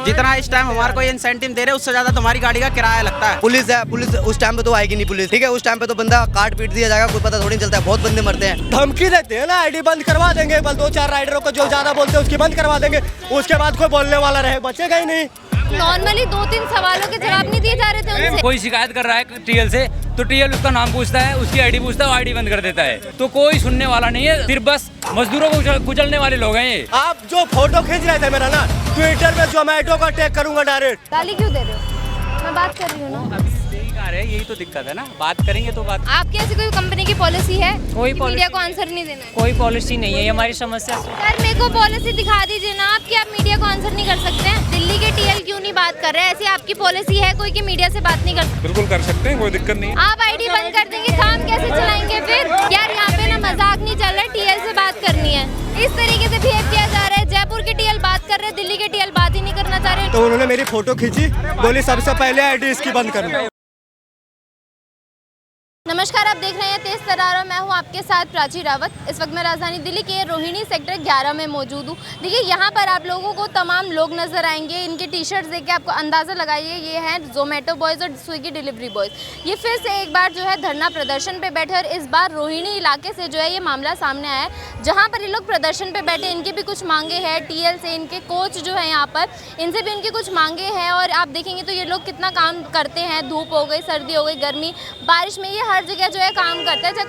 जितना इस टाइम हमारे को इंसेंटिव दे रहे हैं उससे ज्यादा तुम्हारी गाड़ी का किराया लगता है। पुलिस है, पुलिस उस टाइम पे तो आएगी नहीं पुलिस, ठीक है। उस टाइम पे तो बंदा काट पीट दिया जाएगा, कोई पता थोड़ी नहीं चलता है। बहुत बंदे मरते हैं। धमकी देते हैं ना, आईडी बंद करवा देंगे, बस 2-4 राइडरों को जो ज्यादा बोलते हैं उसकी बंद करवा देंगे। उसके बाद कोई बोलने वाला रहे बचेगा ही नहीं। नॉर्मली 2-3 सवालों के जवाब नहीं दिए जा रहे थे उनसे। कोई शिकायत कर रहा है टीएल से तो टीएल उसका नाम पूछता है, उसकी आईडी पूछता है, वो आईडी बंद कर देता है। तो कोई सुनने वाला नहीं है, सिर्फ बस मजदूरों को कुचलने वाले लोग हैं ये। आप जो फोटो खींच रहे थे मेरा ना, ट्विटर में जोमेटो का टैग करूंगा डायरेक्ट। गाली क्यों दे रहे हो? मैं बात कर रही हूँ ना। यही तो दिक्कत है ना, बात करेंगे तो बात। आपकी ऐसी कोई कंपनी की पॉलिसी है कोई कि मीडिया को आंसर नहीं देना है? कोई पॉलिसी नहीं है, ये हमारी समस्या। सर मेरे को पॉलिसी दिखा दीजिए ना आप कि आप मीडिया को आंसर नहीं कर सकते हैं। दिल्ली के टीएल क्यों नहीं बात कर रहे हैं? ऐसी आपकी पॉलिसी है कोई कि मीडिया से बात नहीं कर सकते? बिल्कुल कर सकते हैं, कोई दिक्कत नहीं। आप आईडी बंद कर देंगे, काम कैसे चलाएंगे फिर? यार यहाँ पे ना मजाक नहीं चल रहा है, टीएल से बात करनी है। इस तरीके से बिहेव किया जा रहा है। जयपुर के टीएल बात कर रहे हैं, दिल्ली के टीएल बात ही नहीं करना चाह रहे। तो उन्होंने मेरी फोटो खींची, बोली सबसे पहले आईडी इसकी बंद करना। नमस्कार, आप देख रहे हैं तेज तरार। मैं हूं आपके साथ प्राची रावत। इस वक्त मैं राजधानी दिल्ली के रोहिणी सेक्टर 11 में मौजूद हूं। देखिए यहाँ पर आप लोगों को तमाम लोग नजर आएंगे। इनके टी शर्ट्स देख के आपको अंदाज़ा लगाइए ये हैं जोमेटो बॉयज़ और स्विगी डिलीवरी बॉयज़। ये फिर से एक बार जो है धरना प्रदर्शन पे बैठे और इस बार रोहिणी इलाके से जो है ये मामला सामने आया है, जहाँ पर ये लोग प्रदर्शन पर बैठे। इनकी भी कुछ मांगे हैं टीएल से, इनके कोच जो है यहाँ पर, इनसे भी इनकी कुछ मांगे हैं। और आप देखेंगे तो ये लोग कितना काम करते हैं, धूप हो गई, सर्दी हो गई, गर्मी, बारिश में, ये हर जगह जो है काम करता है। चाहे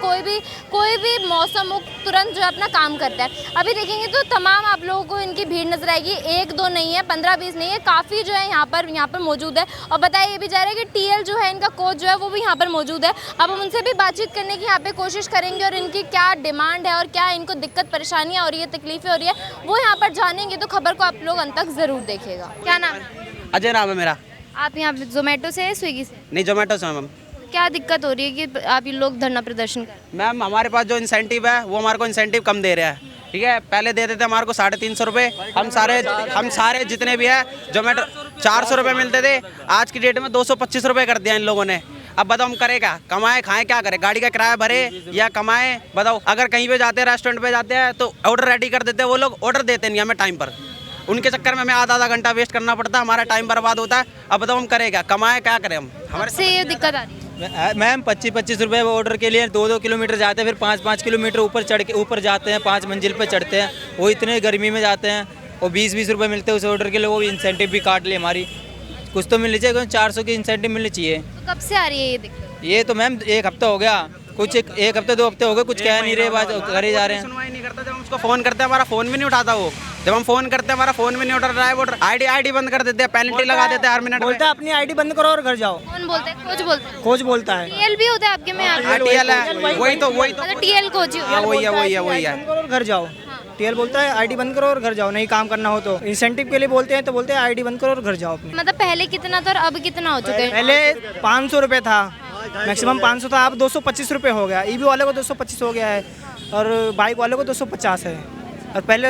कोई भी मौसम हो, तुरंत जो है अपना काम करता है। अभी देखेंगे तो तमाम आप लोगों को इनकी भीड़ नजर आएगी। 1-2 नहीं है, 15-20 नहीं है, काफ़ी जो है यहाँ पर मौजूद है। और बताया ये भी जा रहा है कि टीएल जो है, इनका कोच जो है वो भी यहाँ पर मौजूद है। अब हम उनसे भी बातचीत करने की यहाँ पे कोशिश करेंगे और इनकी क्या डिमांड है और क्या इनको दिक्कत परेशानियाँ हो रही है, तकलीफें हो रही है, वो यहाँ पर जानेंगे। तो खबर को आप लोग अंत तक जरूर देखिएगा। क्या नाम है? अजय नाम है मेरा। आप यहाँ जोमेटो से, स्विगी से? नहीं, जोमेटो से मैम। क्या दिक्कत हो रही है कि आप ये लोग धरना प्रदर्शन कर? मैम हमारे पास जो इंसेंटिव है वो हमारे को इंसेंटिव कम दे रहा है, ठीक है। पहले देते थे हमारे को 350 रुपये। हम सारे जितने भी है जोमेटो 400 रुपये मिलते थे, आज की डेट में 225 रुपये कर दिया इन लोगों ने। अब बताओ हम करें क्या? कमाए खाएं, क्या करें? गाड़ी का किराया भरे या कमाएं? बताओ। अगर कहीं पे जाते हैं, रेस्टोरेंट पे जाते हैं तो ऑर्डर रेडी कर देते हैं वो लोग, ऑर्डर देते नहीं हमें टाइम पर। उनके चक्कर में हमें आधा घंटा वेस्ट करना पड़ता है, हमारा टाइम बर्बाद होता है। अब बताओ हम करें क्या? कमाएं, क्या करें हम? हमारे से ये दिक्कत आ रही है मैम 25-25 रुपये ऑर्डर के लिए 2-2 किलोमीटर जाते हैं, फिर 5-5 किलोमीटर ऊपर जाते हैं, 5 मंजिल पर चढ़ते हैं, वो इतने गर्मी में जाते हैं। और 20-20 रुपये मिलते हैं उस ऑर्डर के लिए, वो इंसेंटिव भी काट ले हमारी। कुछ तो मिलनी चाहिए, 400 की इंसेंटिव मिलनी चाहिए। तो कब से आ रही है ये दिक्कत? ये तो मैम 1 हफ्ता हो गया, कुछ 1 हफ्ते 2 हफ्ते हो गए, कुछ कह नहीं रहे, बात कर ही जा रहे हैं। सुनवाई नहीं करता। जब हम उसको फोन करते हैं हमारा फोन भी नहीं उठाता वो। जब हम फोन करते हैं हमारा फोन भी नहीं उठा रहा है। वो आईडी बंद कर देते हैं, पेनल्टी लगा देते हैं हर मिनट। बोलता है अपनी आईडी बंद करो और घर जाओ। कौन बोलते हैं? कोच बोलते हैं? कोच बोलता है। टीएल भी होता है आपके में? टीएल है, वही तो मतलब टीएल कोच ही होता है। वही है। और घर जाओ। टीएल बोलता है आईडी बंद करो और घर जाओ, नहीं काम करना हो तो। इंसेंटिव के लिए बोलते हैं तो बोलते हैं आईडी बंद करो और घर जाओ अपनी। मतलब पहले कितना था और अब कितना हो चुका है? पहले 500 रुपये था, मैक्सिमम 500 था, अब 225 रुपये हो गया। ईवी वाले को 225 हो गया है और बाइक वाले को 250 है। और पहले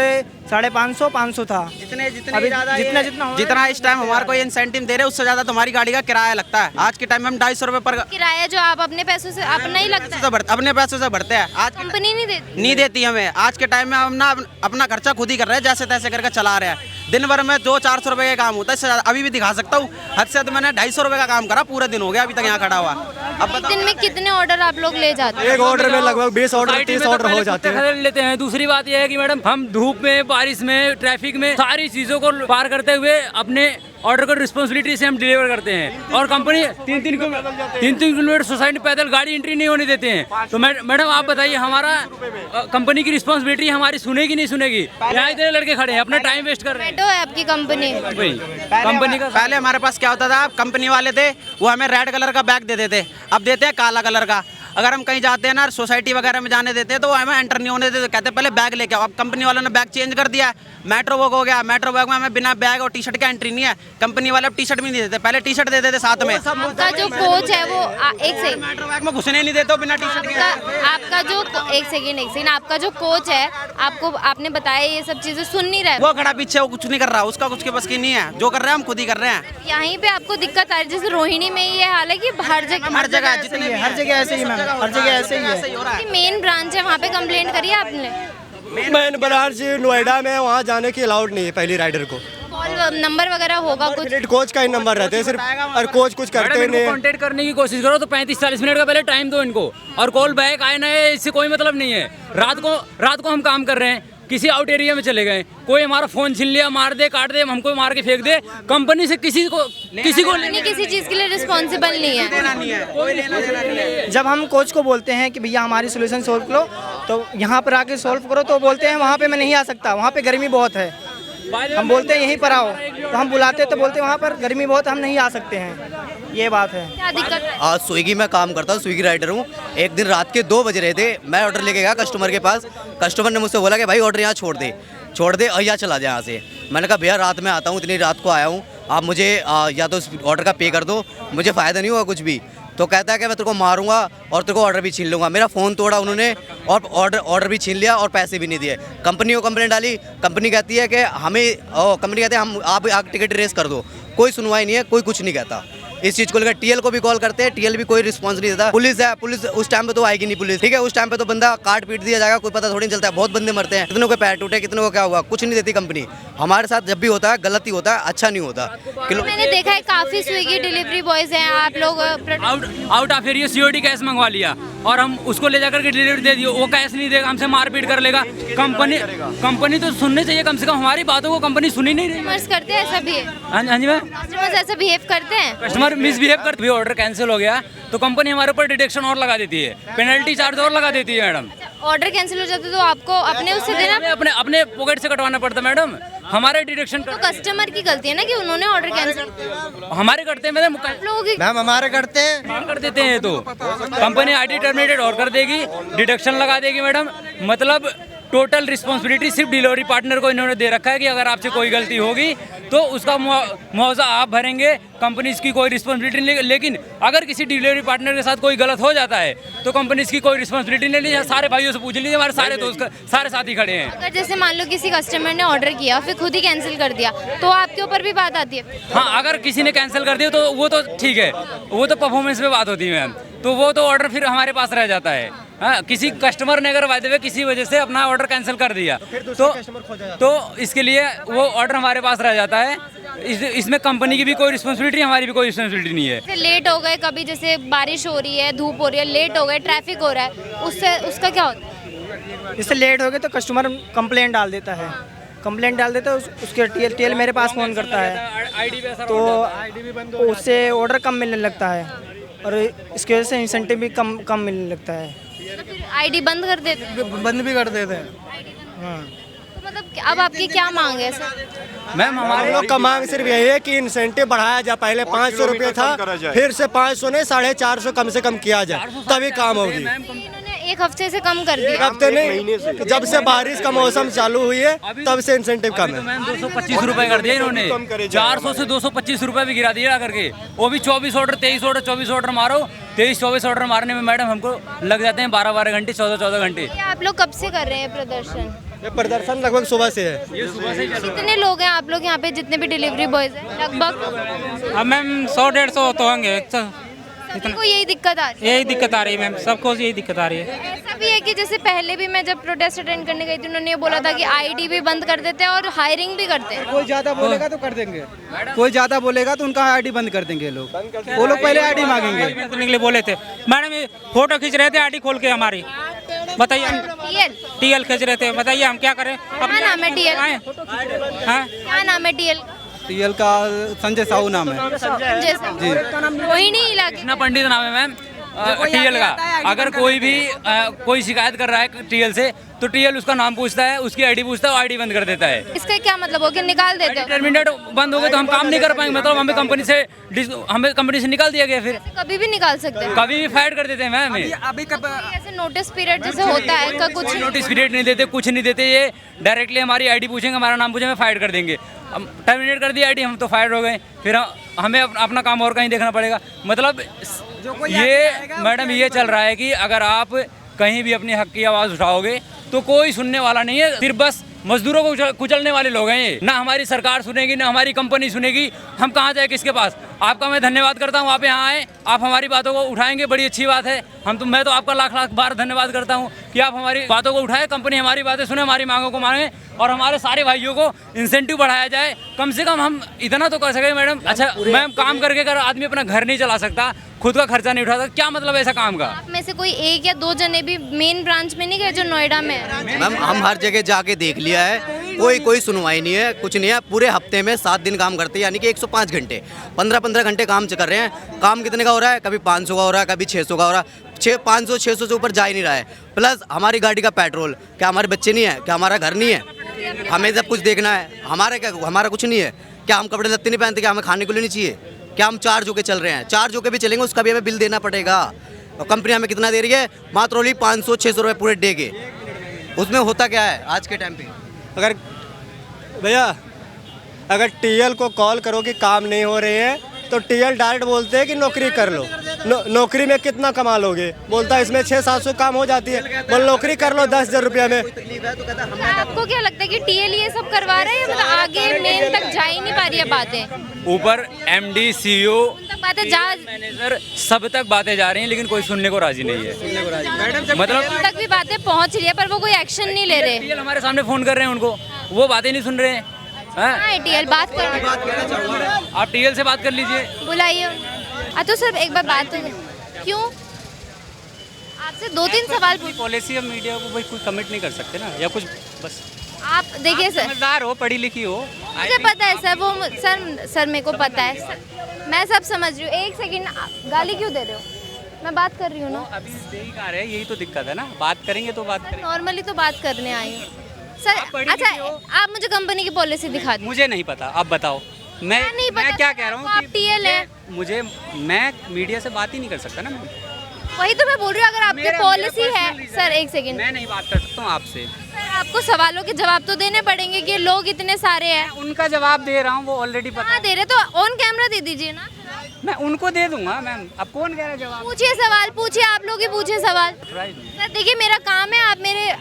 550 था। जितना इस टाइम हमारे को इंसेंटिव दे रहे हैं उससे ज्यादा तुम्हारी गाड़ी का किराया लगता है। आज के टाइम में हम 250 रुपये पर किराया जो आप अपने पैसों से अपना ही लगता है? अपने पैसों से भरते हैं। आज कंपनी नहीं देती हमें। आज के टाइम में हम ना अपना खर्चा खुद ही कर रहे हैं, जैसे तैसे करके चला रहे हैं। दिन भर में 200-400 रुपये का काम होता है, इससे अभी भी दिखा सकता हूँ। हद से तो मैंने 250 रुपये का काम करा, पूरा दिन हो गया अभी तक यहाँ खड़ा हुआ। अब दिन में कितने ऑर्डर आप लोग ले जाते हैं? एक ऑर्डर में लगभग 20 ऑर्डर 30 ऑर्डर हो जाते हैं। लेते हैं। दूसरी बात यह है कि मैडम हम धूप में, बारिश में, ट्रैफिक में सारी चीजों को पार करते हुए अपने ऑर्डर को रिस्पॉन्सिबिलिटी से हम डिलीवर करते हैं। और कंपनी 3-3 किलोमीटर सोसाइटी पैदल गाड़ी एंट्री नहीं होने देते हैं। तो मैडम आप बताइए, हमारा कंपनी की रिस्पॉन्सिबिलिटी हमारी सुनेगी नहीं सुनेगी? यहाँ इतने लड़के खड़े हैं, अपना टाइम वेस्ट कर रहे हैं। है आपकी कंपनी? कंपनी का पहले हमारे पास क्या होता था, कंपनी वाले थे वो हमें रेड कलर का बैग दे देते, अब देते हैं काला कलर का। अगर हम कहीं जाते हैं ना, सोसाइटी वगैरह में जाने देते हैं तो हमें एंटर नहीं होने देते, कहते पहले बैग लेके आओ। अब कंपनी वालों ने बैग चेंज कर दिया, मेट्रो बैग हो गया। मेट्रो बैग में हमें बिना बैग और टी शर्ट का एंट्री नहीं है। कंपनी वाले अब टी शर्ट भी नहीं देते, पहले टी शर्ट दे देते साथ में। आपका जो कोच है वो एक सेकंड, मेट्रो बैग में घुसने नहीं देते बिना टी शर्ट के। आपका जो एक सेकंड आपका जो कोच है, आपको आपने बताया ये सब चीजें सुन नहीं रहा है? वो खड़ा पीछे, वो कुछ नहीं कर रहा, उसका कुछ के बस की नहीं है। जो कर रहे हैं हम खुद ही कर रहे हैं। यहीं पे आपको दिक्कत आ रही है? जैसे रोहिणी में ये हाल है कि हर जगह जितने हर जगह ऐसे ही मैम, हर जगह ऐसे ही है। मेन ब्रांच है, वहाँ पे कंप्लेंट करी आपने? मेन ब्रांच नोएडा में, वहाँ जाने की अलाउड नहीं है पहली राइडर को। नंबर वगैरह होगा कुछ? कोच का ही नंबर रहते हैं सिर्फ, और कोच कुछ करते मैडम नहीं इनको है। कांटेक्ट करने की कोशिश करो तो 35-40 मिनट का पहले टाइम दो इनको, और कॉल बैक आए ना है, इससे कोई मतलब नहीं है। रात को हम काम कर रहे हैं, किसी आउट एरिया में चले गए, कोई हमारा फोन छीन लिया, मार दे, काट दे, हमको मार के फेंक दे, कंपनी से किसी को नहीं, किसी चीज़ के लिए रिस्पॉन्सिबल नहीं है। जब हम कोच को बोलते हैं कि भैया हमारी सोल्यूशन सोल्व करो, तो यहाँ पर आके सोल्व करो, तो बोलते हैं वहाँ पे मैं नहीं आ सकता, वहाँ पे गर्मी बहुत है। हम बोलते हैं यहीं पर आओ, तो हम बुलाते हैं तो बोलते हैं वहाँ पर गर्मी बहुत है, हम नहीं आ सकते हैं। ये बात है। क्या दिक्कत है? आज स्विगी में काम करता हूँ, स्विगी राइडर हूँ। एक दिन रात के 2 बज रहे थे, मैं ऑर्डर लेके गया कस्टमर के पास। कस्टमर ने मुझसे बोला कि भाई ऑर्डर यहाँ छोड़ दे और यहाँ चला जाए यहाँ से। मैंने कहा भैया रात में आता हूँ, इतनी रात को आया हूँ, आप मुझे या तो ऑर्डर का पे कर दो, मुझे फ़ायदा नहीं होगा कुछ भी। तो कहता है कि मैं तेरे को मारूंगा और तेरे को ऑर्डर भी छीन लूँगा। मेरा फ़ोन तोड़ा उन्होंने और ऑर्डर भी छीन लिया और पैसे भी नहीं दिए। कंपनी को कंप्लेंट डाली, कंपनी कहती है कि कंपनी कहते हैं हम आप टिकट रेस कर दो। कोई सुनवाई नहीं है, कोई कुछ नहीं कहता इस चीज़ को लेकर। टीएल को भी कॉल करते हैं, टीएल भी कोई रिस्पांस नहीं देता। पुलिस है, पुलिस उस टाइम पे तो आएगी नहीं पुलिस, ठीक है। उस टाइम पे तो बंदा काट पीट दिया जाएगा, कोई पता थोड़ी नहीं चलता है। बहुत बंदे मरते हैं, कितनों के पैर टूटे, कितनों को क्या हुआ, कुछ नहीं देती कंपनी। हमारे साथ जब भी होता है गलत ही होता है, अच्छा नहीं होता। मैंने देखा है काफ़ी स्विगी डिलीवरी बॉयज़ हैं, आप लोग out of area COD cash मंगवा लिया और हम उसको ले जाकर के डिलीवरी दे दियो, वो कैश नहीं देगा, हमसे मारपीट कर लेगा। कंपनी तो सुननी चाहिए कम से कम, हमारी बातों को कंपनी सुनी नहीं रही। कस्टमर्स करते हैं ऐसा बिहेव? हाँ जी मैम, कस्टमर्स ऐसा बिहेव करते हैं? कस्टमर मिसबिहेव करते, ऑर्डर कैंसिल हो गया तो कंपनी हमारे ऊपर डिडक्शन और लगा देती है, पेनल्टी चार्ज और लगा देती है मैडम। ऑर्डर कैंसिल हो जाता तो आपको अपने उससे देना, अपने पॉकेट से कटवाना पड़ता मैडम, हमारे डिडक्शन तो कस्टमर की गलती है ना कि उन्होंने ऑर्डर कैंसिल। हमारे करते हैं मैडम, लोगों की मैम हमारे करते हैं, कर देते हैं। तो कंपनी आईडी टर्मिनेटेड और कर देगी, डिडक्शन लगा देगी मैडम। मतलब टोटल रिस्पॉन्सिबिलिटी सिर्फ डिलीवरी पार्टनर को इन्होंने दे रखा है कि अगर आपसे कोई गलती होगी तो उसका मुआवजा आप भरेंगे, कंपनी की कोई रिस्पॉन्सिबिलिटी नहीं। लेकिन अगर किसी डिलीवरी पार्टनर के साथ कोई गलत हो जाता है तो कंपनी की कोई रिस्पॉन्सिबिलिटी नहीं है। सारे भाइयों से पूछ लीजिए, हमारे सारे दोस्त सारे साथी खड़े हैं। अगर जैसे मान लो किसी कस्टमर ने ऑर्डर किया फिर खुद ही कैंसिल कर दिया तो आपके ऊपर भी बात आती है? हाँ, अगर किसी ने कैंसिल कर दिया तो वो तो ठीक है, वो तो परफॉर्मेंस पे बात होती है मैम, तो वो तो ऑर्डर फिर हमारे पास रह जाता है। हाँ, किसी कस्टमर ने अगर बाय द वे किसी वजह से अपना ऑर्डर कैंसिल कर दिया तो इसके लिए वो ऑर्डर हमारे पास रह जाता है। इसमें कंपनी की भी कोई रिस्पॉन्सिबिलिटी, हमारी भी कोई रिस्पॉन्सिबिलिटी नहीं है। लेट हो गए, कभी जैसे बारिश हो रही है, धूप हो रही है, लेट हो गए, ट्रैफिक हो रहा है, उससे उसका क्या होता है? इससे लेट हो गए तो कस्टमर कंप्लेंट डाल देता है, उसके टीएल मेरे पास फ़ोन करता है तो उससे ऑर्डर कम मिलने लगता है और इसकी वजह से इंसेंटिव भी कम मिलने लगता है। तो फिर आईडी बंद कर देते हैं? बंद भी कर देते हैं। हाँ, तो मतलब अब आपकी क्या मांग है सर? मैम हम लोग का मांग सिर्फ यही है कि इंसेंटिव बढ़ाया जाए। पहले 500 रुपये था, फिर से 500 नहीं 450 कम से कम किया जाए, तभी काम होगी। इन्होंने एक हफ्ते से कम कर दिया। हफ्ते नहीं, जब से बारिश का मौसम चालू हुई है तब से इंसेंटिव कम है। मैम 225 रुपए कर दिया इन्होंने, 400 से 225 रुपए भी गिरा दिया करके, वो भी 24 ऑर्डर 23 ऑर्डर 24 ऑर्डर मारो, 23-24 ऑर्डर मारने में मैडम हमको लग जाते हैं 12-12 घंटे, 14-14 घंटे। ये आप लोग कब से कर रहे हैं प्रदर्शन? ये प्रदर्शन लगभग सुबह से है। कितने लोग हैं आप लोग यहाँ पे, जितने भी डिलीवरी बॉयज हैं लगभग? अब मैम 100-150 तो होंगे। सबको यही दिक्कत आ रही है? यही दिक्कत आ रही है मैम, सबको यही दिक्कत आ रही है। ऐसा भी है कि जैसे पहले भी मैं जब प्रोटेस्ट अटेंड करने गई थी उन्होंने ये बोला था कि आईडी भी बंद कर देते हैं और हायरिंग भी करते हैं। कोई ज़्यादा बोलेगा तो कर देंगे, कोई ज़्यादा बोलेगा तो उनका आईडी बंद कर देंगे लोग। वो लोग पहले आईडी मांगेंगे। के लिए बोले थे मैडम, ये फोटो खींच रहे थे आईडी खोल के हमारी, बताइए टीएल खींच रहे थे, बताइए हम क्या करें? क्या नाम है टीएल? हाँ, क्या नाम है टीएल? टीएल का संजय साहू नाम है। रोहिणी इलाके ना पंडित नाम है मैम टीएल का। अगर कोई भी कोई शिकायत कर रहा है टीएल से तो टीएल उसका नाम पूछता है, उसकी आईडी पूछता है, आईडी बंद कर देता है। इसका क्या मतलब हो कि निकाल देते हो? टर्मिनेट बंद हो गए तो हम काम नहीं कर पाएंगे, मतलब हमें कंपनी से निकाल दिया गया। फिर कभी भी निकाल सकते हैं, कभी भी फायर कर देते हैं मैम। अभी कब ऐसे नोटिस पीरियड जैसे होता है का कुछ नोटिस पीरियड नहीं देते, कुछ नहीं देते, ये डायरेक्टली हमारी आईडी पूछेंगे, हमारा नाम पूछेंगे, फायर कर देंगे। हम टर्मिनेट कर दिया आईडी, हम तो फायर हो गए, फिर हमें अपना काम और कहीं देखना पड़ेगा। मतलब ये मैडम ये चल रहा है कि अगर आप कहीं भी अपनी हक की आवाज़ उठाओगे तो कोई सुनने वाला नहीं है, सिर्फ बस मजदूरों को कुचलने वाले लोग हैं ये। ना हमारी सरकार सुनेगी, ना हमारी कंपनी सुनेगी, हम कहाँ जाए, किसके पास? आपका मैं धन्यवाद करता हूँ, आप यहाँ आए, आप हमारी बातों को उठाएंगे, बड़ी अच्छी बात है। मैं तो आपका लाख लाख बार धन्यवाद करता हूँ कि आप हमारी बातों को उठाए, कंपनी हमारी बातें सुने, हमारी मांगों को माने और हमारे सारे भाइयों को इंसेंटिव बढ़ाया जाए। कम से कम हम इतना तो कर सके मैडम। अच्छा मैम, काम करके अगर आदमी अपना घर नहीं चला सकता, खुद का खर्चा नहीं उठा सकता, क्या मतलब ऐसा काम का? आप में से कोई एक या दो जने भी मेन ब्रांच में नहीं गए जो नोएडा में है? मैम हम हर जगह जाके देख लिया है, कोई सुनवाई नहीं है, कुछ नहीं है। पूरे हफ्ते में 7 दिन काम करते हैं, यानी कि 105 घंटे, 15-15 घंटे काम कर रहे हैं। काम कितने का हो रहा है? कभी 500 का हो रहा है, कभी 600 का हो रहा है। 500-600 से ऊपर जा ही नहीं रहा है। प्लस हमारी गाड़ी का पेट्रोल, क्या हमारे बच्चे नहीं है? क्या हमारा घर नहीं है? हमें सब कुछ देखना है। हमारा कुछ नहीं है? क्या हम कपड़े लत्ते नहीं पहनते? क्या हमें खाने को लिए नहीं चाहिए? क्या हम चार्ज होके चल रहे हैं? चार्ज होके भी चलेंगे, उसका भी हमें बिल देना पड़ेगा। और कंपनी हमें कितना दे रही है? मात्र ओनली 500-600 रुपये पूरे डे के। उसमें होता क्या है आज के टाइम पे? अगर भैया अगर टीएल को कॉल करो कि काम नहीं हो रहे हैं तो टीएल डायरेक्ट बोलते हैं कि नौकरी कर लो। नौकरी में कितना कमा लोगे? बोलता है इसमें 600-700 काम हो जाती है, बोल नौकरी कर लो 10,000 रुपया में। आपको क्या लगता है कि टीएल ये सब करवा रहे हैं या मतलब आगे मेन तक जा ही नहीं पा रही है बातें? ऊपर MD CEO बातें जा मैनेजर सब तक बातें जा रही हैं, लेकिन कोई सुनने को राजी नहीं है। मतलब तक भी बातें पहुंच रही है पर वो कोई एक्शन नहीं ले रहे। TL हमारे सामने फोन कर रहे हैं उनको, वो बातें नहीं सुन रहे हैं। टीएल बात कर, आप TL से बात कर लीजिए, बुलाइए। तो सर एक बार बात क्यों आपसे 2-3 सवाल पूछ। पॉलिसी ऑफ मीडिया को भाई कोई कमिट नहीं कर सकते ना, या कुछ बस आप देखिए सर, समझदार हो, पढ़ी लिखी हो। मुझे पता है सर, वो सर मेरे को पता है सर, मैं सब समझ रही हूँ। एक सेकंड, गाली क्यों दे रहे हो? मैं बात कर रही हूँ ना। अभी दे ही कहाँ रहे, यही तो दिक्कत है ना। बात करेंगे तो बात करेंगे। नॉर्मली तो बात करने आई हूँ सर। अच्छा आप मुझे कंपनी की पॉलिसी दिखा दीजिए। मुझे नहीं पता, आप बताओ। मैं क्या कह रहा हूँ आप टीएल है, मैं मीडिया से बात ही नहीं कर सकता ना। वही तो मैं बोल रही हूँ। अगर आपकी पॉलिसी है सर, एक सेकंड, मैं नहीं बात कर सकता हूँ आपसे। सर आपको सवालों के जवाब तो देने पड़ेंगे कि लोग इतने सारे हैं। उनका जवाब दे रहा हूँ, वो ऑलरेडी पता हाँ दे रहे, तो ऑन कैमरा दे दीजिए ना। मैं उनको दे दूंगा मैम। अब कौन कह रहा है जवाब? पूछिए सवाल, पूछिए, आप लोग ही पूछिए सवाल। सर देखिए मेरा काम है,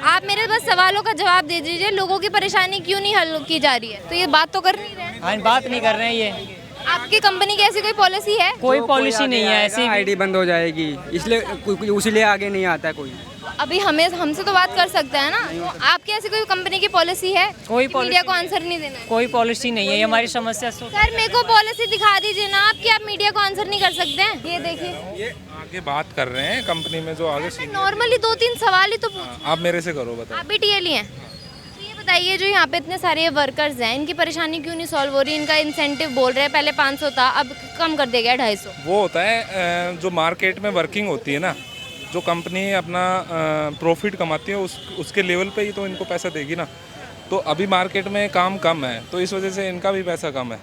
आप मेरे बस सवालों का जवाब दे दीजिए। लोगों की परेशानी क्यों नहीं हल की जा रही है? तो ये बात तो कर नहीं रहे। हाँ बात नहीं कर रहे हैं ये। आपकी कंपनी की ऐसी कोई पॉलिसी है? कोई पॉलिसी नहीं है ऐसी। आईडी बंद हो जाएगी, इसलिए आगे नहीं आता है कोई। अभी हमसे तो बात कर सकता है ना। तो आपकी ऐसी कोई कंपनी की पॉलिसी है? कोई मीडिया को आंसर नहीं देना है? कोई पॉलिसी नहीं है, ये हमारी समस्या। सर मेरे को पॉलिसी दिखा दीजिए ना आपकी। आप मीडिया को आंसर नहीं कर सकते हैं? ये देखिए, ये आगे बात कर रहे हैं कंपनी में जो आगे नॉर्मली 2-3 सवाल ही तो पूछ। आप मेरे से करो, बताओ। आप भी टीएल ही हैं? तो ये बताइए, जो यहाँ पे इतने सारे वर्कर्स हैं, इनकी परेशानी क्यों नहीं सॉल्व हो रही? इनका इंसेंटिव बोल रहे हैं पहले 500 था, अब कम कर देगा 250। वो होता है जो मार्केट में वर्किंग होती है ना, जो कंपनी अपना प्रॉफिट कमाती है उसके लेवल पे ही तो इनको पैसा देगी ना। तो अभी मार्केट में काम कम है, तो इस वजह से इनका भी पैसा कम है।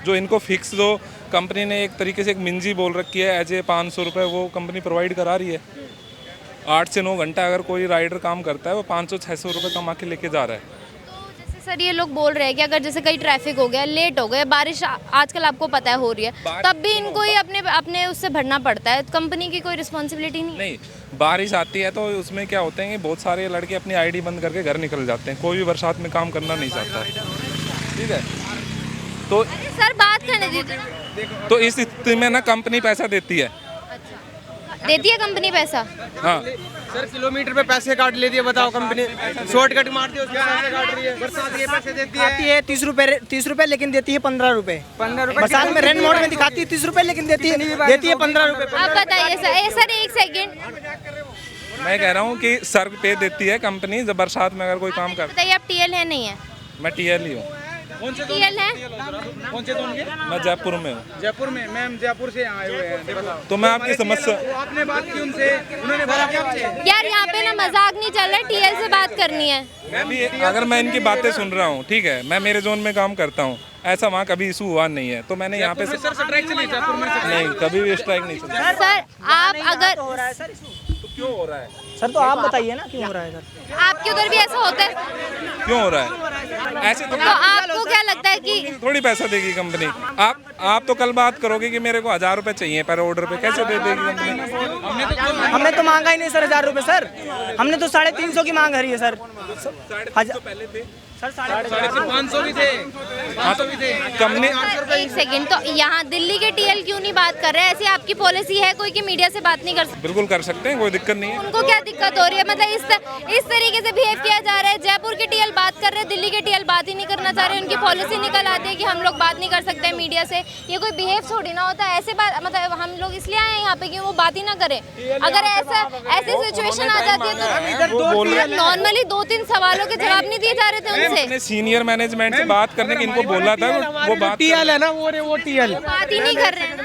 जो इनको फिक्स, जो कंपनी ने एक तरीके से एक मिंजी बोल रखी है एज ए 500 रुपये, वो कंपनी प्रोवाइड करा रही है। 8 से 9 घंटा अगर कोई राइडर काम करता है, वो 500-600 रुपये कमा के लेके जा रहा है। सर ये लोग बोल रहे हैं कि अगर जैसे कहीं ट्रैफिक हो गया, लेट हो गया, बारिश आजकल आपको पता है हो रही है, तब भी इनको ही अपने उससे भरना पड़ता है। कंपनी की कोई रिस्पॉन्सिबिलिटी नहीं? बारिश आती है तो उसमें क्या होते हैं कि बहुत सारे लड़के अपनी आईडी बंद करके घर निकल जाते हैं। कोई भी बरसात में काम करना नहीं चाहता है, ठीक है। तो सर बात करने दीजिए। तो इस स्थिति में ना कंपनी पैसा देती है। देती है कंपनी पैसा? हाँ सर किलोमीटर पे पैसे काट लेती है, बताओ कंपनी शॉर्टकट मारती है, उसके पैसे काट रही है। बरसात के पैसे देती है 30 रुपए लेकिन देती है 15 रुपए। बरसात में रेन मोड में दिखाती है 30 रुपए लेकिन देती है 15 रुपए। आप बताइए सर एक सेकंड, मैं कह रहा हूँ कि सर पे देती है कंपनी जब बरसात में अगर कोई काम करता बताइए आप टीएल है नहीं है? मैं टीएल ही हूँ। टीएल है? कौन से दोनों? मैं जयपुर में हूँ। जयपुर में? मैम जयपुर से आए हुए हैं, तो मैं आपकी समस्या, आपने बात की उनसे, उन्होंने बोला क्या? यार यहाँ पे ना मजाक नहीं चल रहा है, टीएल से बात करनी है। मैं भी अगर मैं इनकी बातें सुन रहा हूँ, ठीक है, मैं मेरे जोन में काम करता हूँ, ऐसा वहाँ कभी इशू हुआ नहीं है, तो मैंने यहाँ पे नहीं, कभी भी स्ट्राइक नहीं चला। सर आप अगर क्यों हो रहा है सर? तो आप बताइए ना क्यों हो रहा है सर? आपके उधर भी ऐसा होता है? क्यों हो रहा है ऐसे? तो आपको क्या लगता है कि थोड़ी पैसा देगी कंपनी? आप तो कल बात करोगे कि मेरे को 1000 रुपए चाहिए पर ऑर्डर पे, कैसे दे देगी कंपनी? हमने तो मांगा ही नहीं सर 1000 रुपए सर। हमने तो 350 की मांग करी है सर। 350 पहले थे। 500 भी थे, 500 भी थे। कंपनी एक सेकंड, तो यहाँ दिल्ली के टीएल क्यों नहीं बात कर रहे हैं? ऐसी आपकी पॉलिसी है कोई कि मीडिया से बात नहीं कर सकते? बिल्कुल कर सकते हैं, कोई दिक्कत नहीं है। उनको क्या दिक्कत हो रही है? मतलब इस तरीके से बिहेव किया जा रहा है। जयपुर के टीएल बात कर रहे हैं, दिल्ली के टीएल बात ही नहीं करना चाह रहे। उनकी पॉलिसी निकल आती है कि हम लोग बात नहीं कर सकते मीडिया से। ये कोई बिहेव थोड़ी ना होता है। ऐसे बात मतलब हम लोग इसलिए आए हैं यहाँ पे कि वो बात ही ना करें। अगर ऐसी सिचुएशन आ जाती है तो नॉर्मली 2-3 सवालों के जवाब नहीं दिए जा रहे थे उनसे। सीनियर मैनेजमेंट से बात करने की इनको बोला था, वो बात टीएल है ना, वो टीएल बात ही नहीं कर रहे हैं।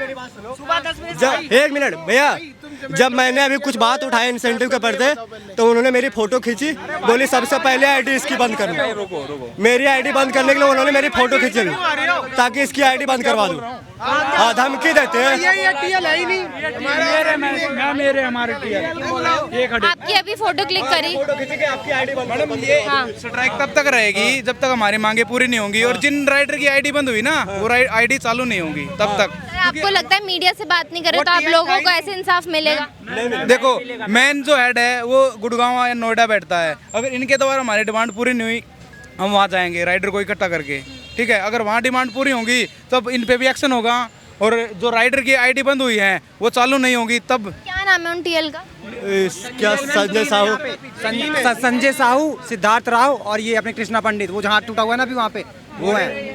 सुबह 10 बजे। एक मिनट भैया, जब मैंने अभी कुछ बात उठाया इंसेंटिव के पर्दे, तो उन्होंने मेरी फोटो खींची, बोली सबसे पहले आईडी इसकी बंद करना। मेरी आईडी बंद करने के लिए उन्होंने मेरी फोटो खींची ताकि इसकी आईडी बंद करवा दूं। हाँ, धमकी देते हैं। ये टीएल है ही नहीं। मेरे हमारे टीएल आपकी अभी फोटो क्लिक करी। आपकी आईडी बंद। हाँ। स्ट्राइक तब तक रहेगी जब तक हमारी मांगे पूरी नहीं होंगी, और जिन राइडर की आईडी बंद हुई ना, वो आईडी चालू नहीं होगी तब तक। आपको लगता है मीडिया से बात नहीं करे तो आप लोगों को ऐसे इंसाफ मिलेगा? देखो, मेन जो हेड है वो गुड़गांव या नोएडा बैठता है। अगर इनके द्वारा हमारी डिमांड पूरी नहीं हुई, हम वहाँ जाएंगे राइडर को इकट्ठा करके, ठीक है। अगर वहाँ डिमांड पूरी होगी तब इन पे भी एक्शन होगा, और जो राइडर की आईडी बंद हुई है वो चालू नहीं होगी तब। क्या नाम है उन टीएल का? क्या संजय साहू, संजय साहू, सिद्धार्थ राव और ये अपने कृष्णा पंडित, वो जहाँ टूटा हुआ है ना अभी वहाँ पे, वो है।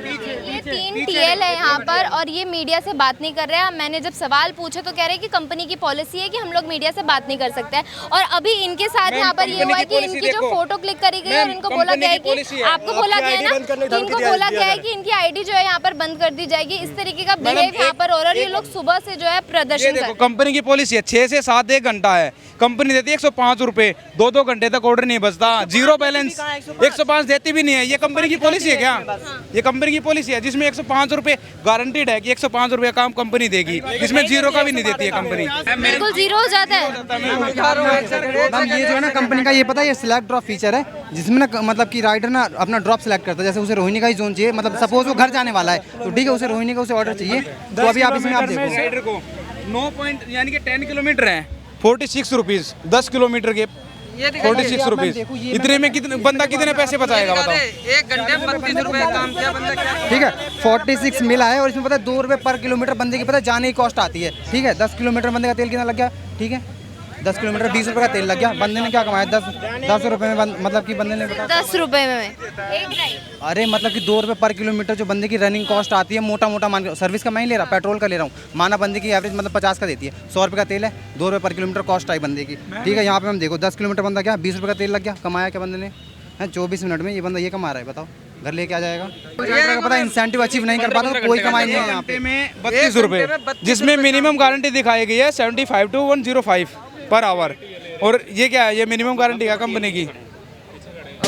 ये 3 टीएल है यहाँ पर और ये मीडिया से बात नहीं कर रहे हैं। मैंने जब सवाल पूछे तो कह रहे हैं कि कंपनी की पॉलिसी है कि हम लोग मीडिया से बात नहीं कर सकते हैं। और अभी इनके साथ यहाँ पर ये हुआ है कि इनकी जो फोटो क्लिक करी गई और इनको बोला गया है कि आपको बोला गया है ना कि इनको बोला गया है कि इनकी आईडी जो है यहाँ पर बंद कर दी जाएगी। इस तरीके का बिहेव यहाँ पर हो रहा है। ये लोग सुबह से जो है प्रदर्शन कर। कंपनी की पॉलिसी है 6 से 7 1 घंटा है, कंपनी देती है 105 रुपए, 2-2 घंटे तक ऑर्डर नहीं बचता, जीरो बैलेंस। 105 देती भी नहीं है। ये कंपनी की पॉलिसी है क्या? ये कंपनी की पॉलिसी है जिसमें 105 रुपए गारंटीड है कि 105 रुपए काम कंपनी देगी, जिसमें जीरो का भी नहीं देती है कंपनी। बिल्कुल जीरो हो जाता है। मैम ये जो है ना कंपनी का, ये पता है, ये सिलेक्ट ड्रॉप फीचर है जिसमें ना मतलब कि राइडर ना अपना ड्रॉप सेलेक्ट करता है। जैसे उसे रोहिणी का ही जोन चाहिए, मतलब सपोज वो घर जाने वाला है तो ठीक है, उसे रोहिणी का उसे ऑर्डर चाहिए, तो अभी आप इसमें आप देखो राइडर को 9 पॉइंट यानी कि 10 किलोमीटर है 46 रुपीज़, 10 किलोमीटर के 46 रुपीज़। इतने में कितने बंदा कितने पैसे बचाएगा बताओ? 1 घंटे में 32 रुपए काम किया बंदा क्या? ठीक है। 46 मिला है और इसमें पता है 2 रुपये पर किलोमीटर बंदे की पता है जाने की कॉस्ट आती है, ठीक है। 10 किलोमीटर बंदे का तेल कितना लग गया, ठीक है, 10 किलोमीटर 20 रुपये का तेल लग गया। बंदे ने क्या कमाया? 10 रुपये में मतलब कि बंदे ने 10 रुपए में एक राइड। अरे मतलब कि 2 रुपये पर किलोमीटर जो बंदे की रनिंग कॉस्ट आती है, मोटा मोटा मान के, सर्विस का मैं ही ले रहा, पेट्रोल का ले रहा हूँ, माना बंदे की एवरेज मतलब 50 का देती है, 100 रुपये का तेल है, 2 रुपये पर किलोमीटर कॉस्ट आई बंदे की, ठीक है। यहाँ पे हम देखो 10 किलोमीटर बंदा क्या 20 रुपये का तेल लग गया, कमाया क्या बंदे ने? 24 मिनट में ये बंदा ये कमा रहा है, बताओ घर लेके आ जाएगा? पता है इंसेंटिव अचीव नहीं कर पाता तो कोई कमाई नहीं है यहाँ पे। में 32 रुपये, जिसमें मिनिमम गारंटी दिखाई गई है 75 to 105 पर आवर। और ये क्या है? ये मिनिमम गारंटी है कंपनी की।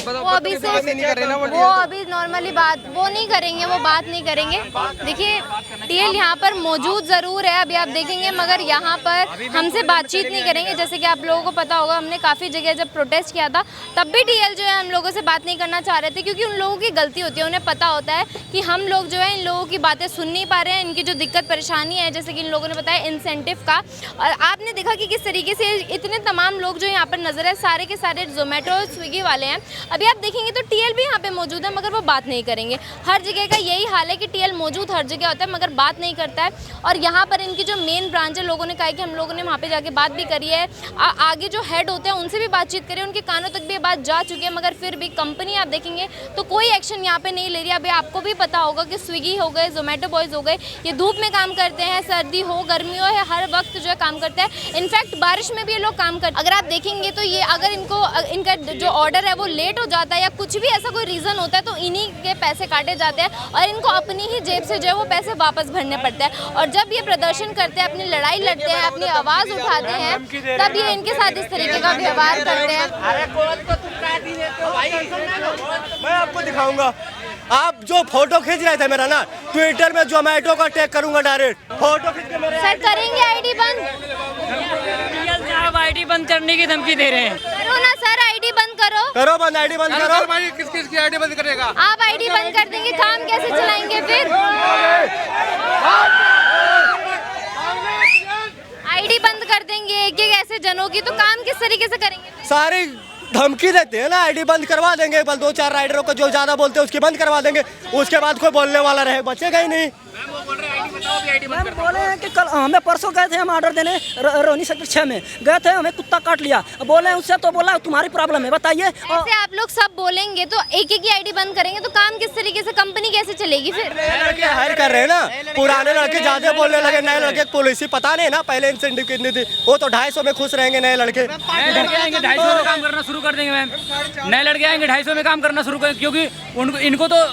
वो अभी वो अभी नॉर्मली बात वो नहीं करेंगे, वो बात नहीं करेंगे। देखिए टीएल यहाँ पर मौजूद ज़रूर है, अभी आप देखेंगे, मगर यहाँ पर हमसे बातचीत नहीं करेंगे। जैसे कि आप लोगों को पता होगा, हमने काफ़ी जगह जब प्रोटेस्ट किया था तब भी टीएल जो है हम लोगों से बात नहीं करना चाह रहे थे, क्योंकि उन लोगों की गलती होती है। उन्हें पता होता है कि हम लोग जो है इन लोगों की बातें सुन नहीं पा रहे हैं, इनकी जो दिक्कत परेशानी है, जैसे कि इन लोगों ने बताया इंसेंटिव का। और आपने देखा कि किस तरीके से इतने तमाम लोग जो यहाँ पर नजर है, सारे के सारे जोमेटो स्विगी वाले हैं। अभी आप देखेंगे तो टीएल भी यहाँ पे मौजूद है, मगर वो बात नहीं करेंगे। हर जगह का यही हाल है कि टीएल मौजूद हर जगह होता है मगर बात नहीं करता है। और यहाँ पर इनकी जो मेन ब्रांच है, लोगों ने कहा कि हम लोगों ने वहाँ पे जाके बात भी करी है, आगे जो हेड होते हैं उनसे भी बातचीत करी, उनके कानों तक भी ये बात जा चुकी है, मगर फिर भी कंपनी आप देखेंगे तो कोई एक्शन यहाँ पे नहीं ले रही है। अभी आपको भी पता होगा कि स्विगी हो गए, जोमेटो बॉयज़ हो गए, ये धूप में काम करते हैं, सर्दी हो गर्मी हो, हर वक्त जो है काम करते हैं। इनफैक्ट बारिश में भी ये लोग काम करते हैं। अगर आप देखेंगे तो ये अगर इनका जो ऑर्डर है वो लेट हो जाता है या कुछ भी ऐसा कोई रीज़न होता है तो इन्हीं के पैसे काटे जाते हैं और इनको अपनी ही जेब से जो है वो पैसे वापस भरने पड़ते हैं। और जब ये प्रदर्शन करते हैं, अपनी लड़ाई लड़ते हैं, अपनी आवाज़ उठाते हैं, तब ये इनके साथ इस तरीके का व्यवहार करते हैं। मैं आपको दिखाऊंगा, आप जो फोटो खींच रहे थे मेरा ना, ट्विटर में जोमेटो का टैग करूंगा डायरेक्ट। फोटो खींच के मेरे सर करेंगे आईडी बंद? आप आईडी बंद करने की धमकी दे रहे हैं। करो ना सर, आईडी बंद करो। करो बंद, आईडी बंद करो। किस की आईडी बंद करेगा? आप आईडी बंद कर देंगे, काम कैसे चलाएंगे फिर? आईडी बंद कर देंगे एक एक ऐसे जनों की, तो काम किस तरीके से करेंगे? सारी धमकी देते हैं ना, आईडी बंद करवा देंगे, बस 2-4 राइडरों को जो ज़्यादा बोलते हैं उसकी बंद करवा देंगे, उसके बाद कोई बोलने वाला रहे बचेगा ही नहीं। मैम बोले हैं कि कल हमें परसों गए थे हम ऑर्डर देने रोहिणी सेक्टर 6 में गए थे, हमें कुत्ता काट लिया, बोले उससे तो बोला तुम्हारी प्रॉब्लम है बताइए। ऐसे आप लोग सब बोलेंगे तो एक एक की आईडी बंद करेंगे तो काम किस तरीके से, कंपनी कैसे चलेगी फिर? नए लड़के हायर कर रहे हैं ना, पुराने लड़के ज़्यादा बोलने लगे, नए लड़के पॉलिसी पता नहीं ना पहले इंसेंटिव कितनी थी, वो तो 250 में खुश रहेंगे नए लड़के। नए लड़के आएंगे 250 में काम करना शुरू कर देंगे मैम, नए लड़के आएंगे 250 में काम करना शुरू करेंगे, क्योंकि उनको इनको तो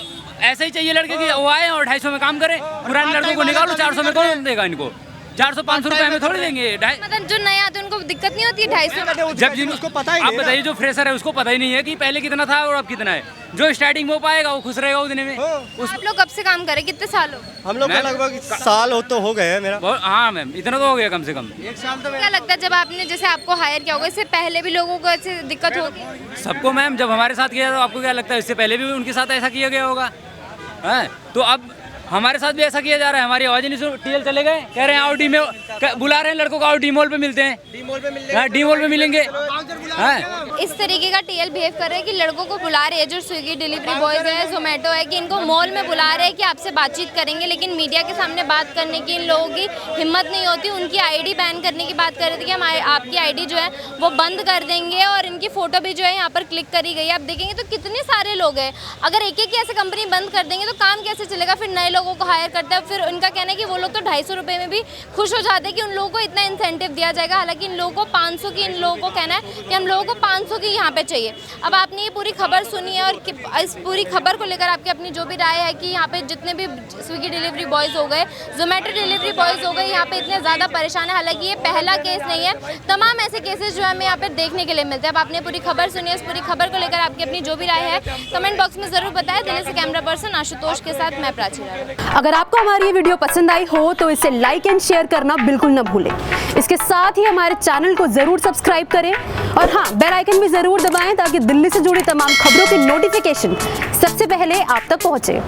ऐसे ही चाहिए लड़के कि वो आए और 250 में काम करें, पुराने लड़कों को निकालो 400 में कौन देगा इनको, 400-500 रुपए हमें थोड़ी देंगे। मतलब जो नए आते हैं उनको दिक्कत नहीं होती है 250? जब जिनको पता ही, आप बताइए जो फ्रेशर है उसको पता ही नहीं है कि पहले कितना था और अब कितना है, जो स्टार्टिंग में हो पाएगा वो खुश रहेगा उतने में। आप लोग कब से काम कर रहे, कितने साल हो? हम लोग का लगभग साल हो तो हो गए हैं मेरा। हाँ मैम, इतना तो हो गया कम से कम 1 साल तो। क्या लगता है जब आपने जैसे आपको हायर किया होगा, इससे पहले भी लोगों को ऐसे दिक्कत होगी? सबको मैम, जब हमारे साथ किया तो आपको क्या लगता है इससे पहले भी उनके साथ ऐसा किया गया होगा, है तो अब हमारे साथ भी ऐसा किया जा रहा है। हमारी आवाज़ नहीं सुन, टीएल चले गए, कह रहे हैं आओ डी में, बुला रहे हैं लड़कों को आओ डी मॉल पे मिलते हैं, डी मॉल पे मिलेंगे। इस तरीके का टीएल बिहेव कर रहे हैं कि लड़कों को बुला रहे हैं, जो स्विगी डिलीवरी बॉयज है, जोमेटो है, कि इनको मॉल में बुला रहे हैं कि आपसे बातचीत करेंगे, लेकिन मीडिया के सामने बात करने की इन लोगों की हिम्मत नहीं होती। उनकी आईडी बैन करने की बात कर रहे थे कि हम आपकी आईडी जो है वो बंद कर देंगे, और इनकी फ़ोटो भी जो है यहाँ पर क्लिक करी गई है। आप देखेंगे तो कितने सारे लोग हैं, अगर एक एक की ऐसे कंपनी बंद कर देंगे तो काम कैसे चलेगा? फिर नए लोगों को हायर करते हैं, फिर उनका कहना है कि वो लोग तो 250 रुपये में भी खुश हो जाते हैं कि उन लोगों को इतना इंसेंटिव दिया जाएगा, हालांकि इन लोगों को 500 की, इन लोगों को कहना है कि हम लोगों को 500 की यहाँ पे चाहिए। अब आपने ये पूरी खबर सुनी है, और इस पूरी खबर को लेकर आपकी अपनी जो भी राय है कि यहाँ पे जितने भी स्विगी डिलीवरी बॉयज़ हो गए, जोमेटो डिलीवरी बॉयज़ हो गए, यहाँ पे इतने ज़्यादा परेशान है। हालांकि ये पहला केस नहीं है, तमाम ऐसे केसेस जो है हमें यहाँ पे देखने के लिए मिलते हैं। अब आपने पूरी खबर सुनी है, इस पूरी खबर को लेकर आपकी अपनी जो भी राय है कमेंट बॉक्स में ज़रूर बताएं। दिल्ली से कैमरा पर्सन आशुतोष के साथ मैं प्राची रावत। अगर आपको हमारी ये वीडियो पसंद आई हो तो इसे लाइक एंड शेयर करना बिल्कुल न भूलें। इसके साथ ही हमारे चैनल को जरूर सब्सक्राइब करें, और हाँ, बेल आइकन भी जरूर दबाएं ताकि दिल्ली से जुड़ी तमाम खबरों की नोटिफिकेशन सबसे पहले आप तक पहुंचे।